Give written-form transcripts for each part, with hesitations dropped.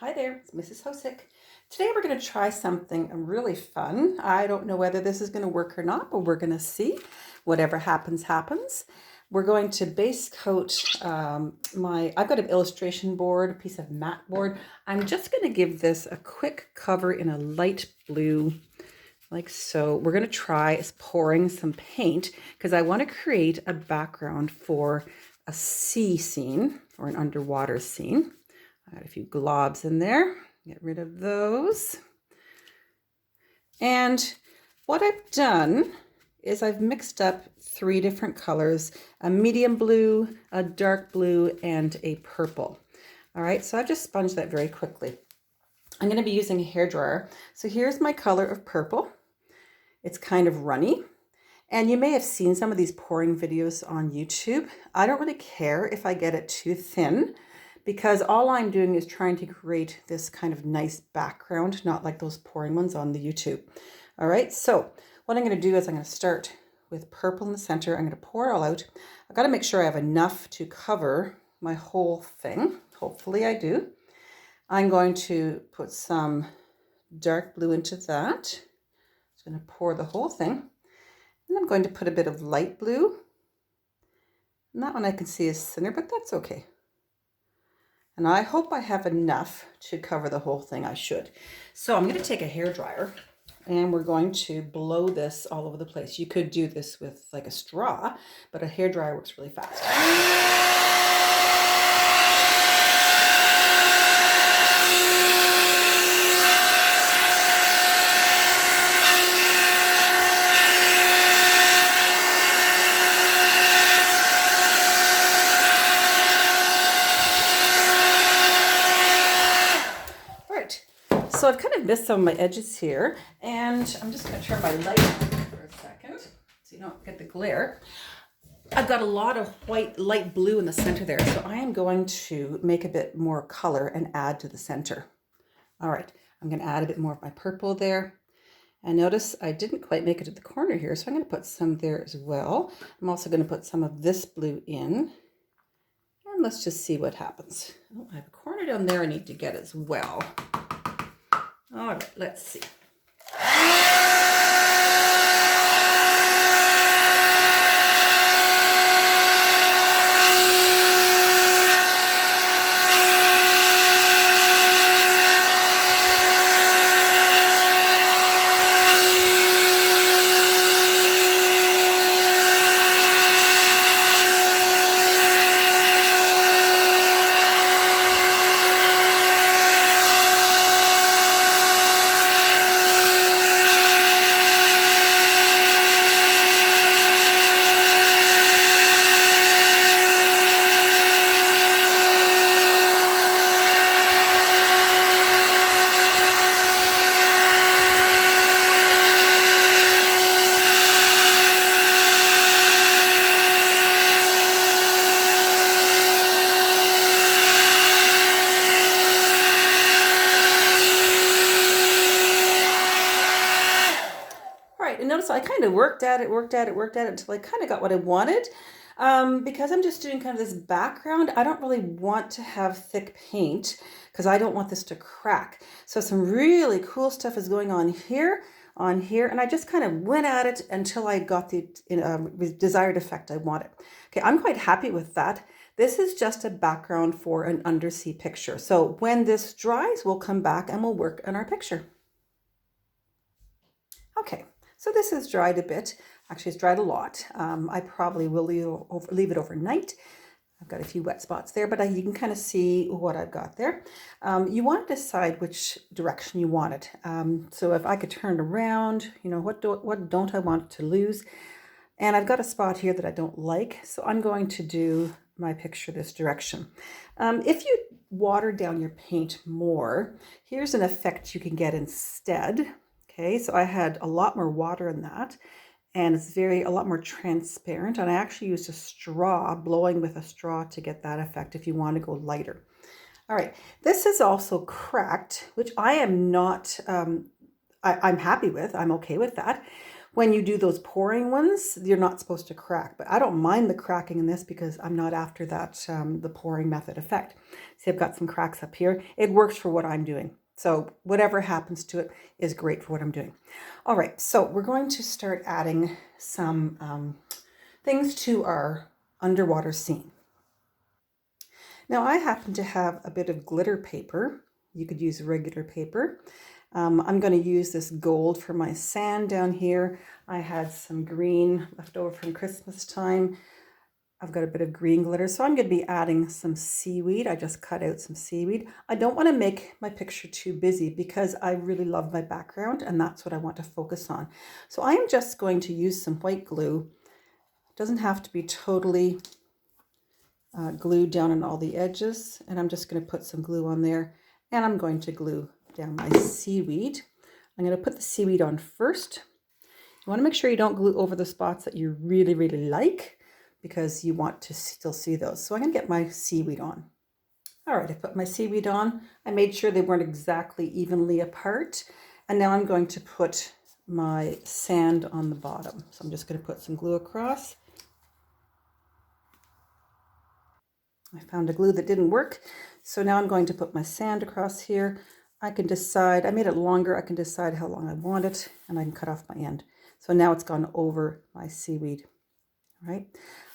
Hi there, it's Mrs. Hosick. Today we're going to try something really fun. I don't know whether this is going to work or not, but we're going to see. Whatever happens, happens. We're going to base coat I've got an illustration board, a piece of matte board. I'm just going to give this a quick cover in a light blue, like so. We're going to try pouring some paint because I want to create a background for a sea scene or an underwater scene. I got a few globs in there. Get rid of those. And what I've done is I've mixed up 3 different colors, a medium blue, a dark blue, and a purple. All right, so I've just sponged that very quickly. I'm going to be using a hairdryer. So here's my color of purple. It's kind of runny. And you may have seen some of these pouring videos on YouTube. I don't really care if I get it too thin, because all I'm doing is trying to create this kind of nice background, not like those pouring ones on the YouTube. All right, so what I'm going to do is I'm going to start with purple in the center. I'm going to pour it all out. I've got to make sure I have enough to cover my whole thing. Hopefully I do. I'm going to put some dark blue into that. I'm going to pour the whole thing. And I'm going to put a bit of light blue. And that one I can see is thinner, but that's okay. And I hope I have enough to cover the whole thing. I should. So I'm going to take a hairdryer and we're going to blow this all over the place. You could do this with like a straw, but a hairdryer works really fast. So I've kind of missed some of my edges here, and I'm just going to turn my light on for a second so you don't get the glare. I've got a lot of white, light blue in the center there, so I am going to make a bit more color and add to the center. All right, I'm going to add a bit more of my purple there. And notice I didn't quite make it to the corner here, so I'm going to put some there as well. I'm also going to put some of this blue in. And let's just see what happens. Oh, I have a corner down there I need to get as well. All right, let's see. And notice I kind of worked at it until I kind of got what I wanted. Because I'm just doing kind of this background, I don't really want to have thick paint because I don't want this to crack. So some really cool stuff is going on here, and I just kind of went at it until I got the desired effect I wanted. Okay, I'm quite happy with that. This is just a background for an undersea picture. So when this dries, we'll come back and we'll work on our picture. Okay. So this has dried a bit. Actually, it's dried a lot. I probably will leave it overnight. I've got a few wet spots there, but you can kind of see what I've got there. You want to decide which direction you want it. So if I could turn around, you know, what don't I want to lose? And I've got a spot here that I don't like, so I'm going to do my picture this direction. If you water down your paint more, here's an effect you can get instead. Okay, so I had a lot more water in that, and it's a lot more transparent. And I actually used a straw, blowing with a straw to get that effect if you want to go lighter. All right, this is also cracked, which I am not, I'm happy with. I'm okay with that. When you do those pouring ones, you're not supposed to crack, but I don't mind the cracking in this because I'm not after that, the pouring method effect. See, I've got some cracks up here. It works for what I'm doing. So whatever happens to it is great for what I'm doing. All right, so we're going to start adding some things to our underwater scene. Now I happen to have a bit of glitter paper. You could use regular paper. I'm going to use this gold for my sand down here. I had some green left over from Christmas time. I've got a bit of green glitter, so I'm going to be adding some seaweed. I just cut out some seaweed. I don't want to make my picture too busy because I really love my background and that's what I want to focus on. So I am just going to use some white glue. It doesn't have to be totally glued down on all the edges, and I'm just going to put some glue on there, and I'm going to glue down my seaweed. I'm going to put the seaweed on first. You want to make sure you don't glue over the spots that you really, really like because you want to still see those. So I'm going to get my seaweed on. All right, I put my seaweed on. I made sure they weren't exactly evenly apart. And now I'm going to put my sand on the bottom. So I'm just going to put some glue across. I found a glue that didn't work. So now I'm going to put my sand across here. I can decide, I made it longer, I can decide how long I want it, and I can cut off my end. So now it's gone over my seaweed, right?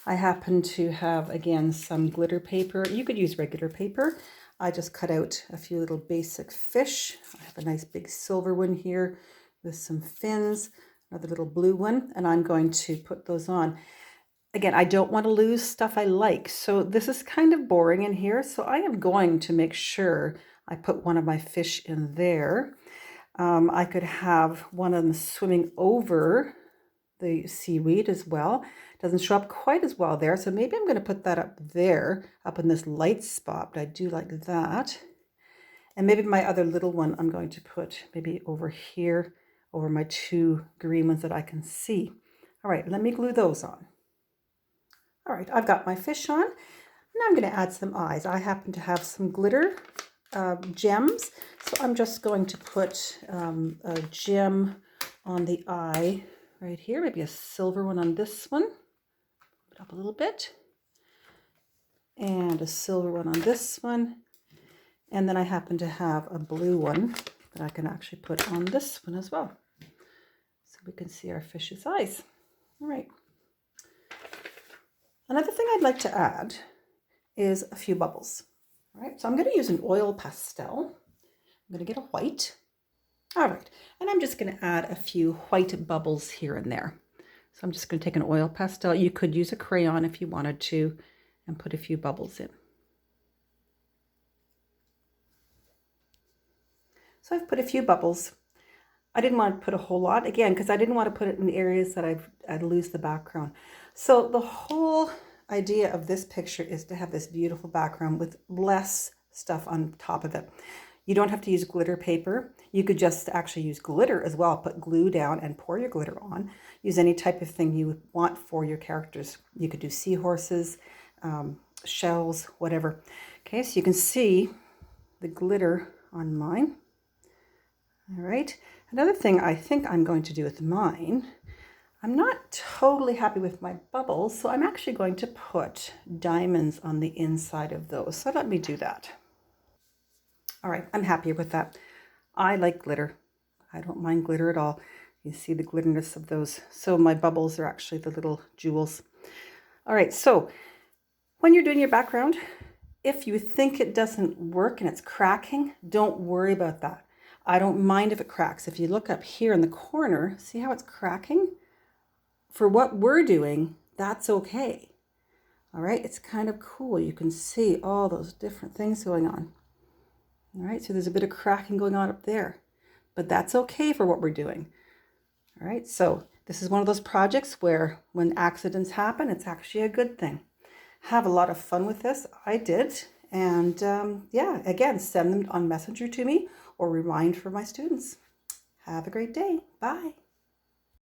I happen to have, again, some glitter paper. You could use regular paper. I just cut out a few little basic fish. I have a nice big silver one here with some fins, another little blue one, and I'm going to put those on. Again, I don't want to lose stuff I like, so this is kind of boring in here, so I am going to make sure I put one of my fish in there. I could have one of them swimming over the seaweed as well. It doesn't show up quite as well there, so maybe I'm going to put that up there, up in this light spot, but I do like that. And maybe my other little one I'm going to put maybe over here, over my two green ones that I can see. All right, let me glue those on. All right, I've got my fish on. Now I'm going to add some eyes. I happen to have some glitter gems, so I'm just going to put a gem on the eye right here, maybe a silver one on this one. Put it up a little bit. And a silver one on this one. And then I happen to have a blue one that I can actually put on this one as well. So we can see our fish's eyes. All right. Another thing I'd like to add is a few bubbles. All right, so I'm going to use an oil pastel. I'm going to get a white. All right, and I'm just going to add a few white bubbles here and there. So I'm just going to take an oil pastel. You could use a crayon if you wanted to and put a few bubbles in. So I've put a few bubbles. I didn't want to put a whole lot, again, because I didn't want to put it in areas that I'd lose the background. So the whole idea of this picture is to have this beautiful background with less stuff on top of it. You don't have to use glitter paper. You could just actually use glitter as well. Put glue down and pour your glitter on. Use any type of thing you want for your characters. You could do seahorses, shells, whatever. Okay, so you can see the glitter on mine. All right. Another thing I think I'm going to do with mine, I'm not totally happy with my bubbles, so I'm actually going to put diamonds on the inside of those. So let me do that. All right, I'm happier with that. I like glitter. I don't mind glitter at all. You see the glitterness of those. So my bubbles are actually the little jewels. All right, so when you're doing your background, if you think it doesn't work and it's cracking, don't worry about that. I don't mind if it cracks. If you look up here in the corner, see how it's cracking? For what we're doing, that's okay. All right, it's kind of cool. You can see all those different things going on. All right, so there's a bit of cracking going on up there, but that's okay for what we're doing. All right, so this is one of those projects where when accidents happen, it's actually a good thing. Have a lot of fun with this. I did. And yeah, again, send them on Messenger to me or remind for my students. Have a great day. Bye.